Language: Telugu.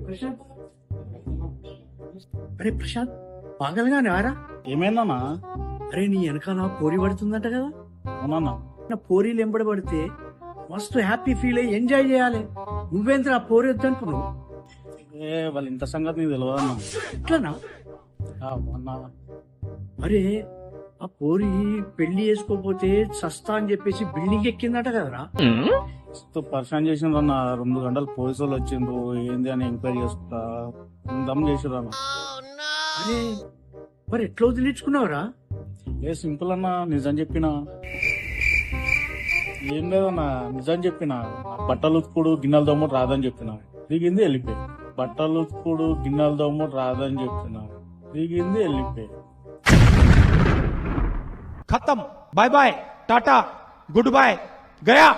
ప్రశాంత్, అరే ప్రశాంత్, పాగలగానే వారా? ఏమైందన్నా? అరే నీ వెనకాల పోరి పడుతుందంట కదా, అవునన్నా. నా పోరీలు ఎంబడి పడితే మస్తు హ్యాపీ ఫీల్ అయ్యి ఎంజాయ్ చేయాలి. నువ్వేంద్ర ఆ పోరి వద్దనుకున్నావు? వాళ్ళ ఇంత సంగతి నీకు తెలియదు అన్నా. ఎట్లనా? అన్నా అరే ఆ పోరి పెళ్లి చేసుకోపోతే సస్తా అని చెప్పేసి బిల్డింగ్ ఎక్కిందట కదరా? పరిశాన్ చేసిండ్రన్న. 2 గంటలు పోలీసు వాళ్ళు వచ్చిండ్రు, ఏంది అని ఎంక్వైరీ చేసుకుంటా దమ్ చేసిండ్రు అన్న. అరే మరి ఎట్లా వదిలించుకున్నావురా? సింపుల్ అన్న, నిజం చెప్పిన. ఏం లేదన్నా, నిజం చెప్పిన. బట్టలు ఉతుకుడు గిన్నెల దమ్ముడు రాదని చెప్పిన, దిగింది వెళ్ళిపోయి. బట్టలు ఉతుకుడు గిన్నెల దమ్ముడు రాదని చెప్పిన, దిగింది వెళ్ళిపోయి. खत्म, bye bye, tata, goodbye, गया।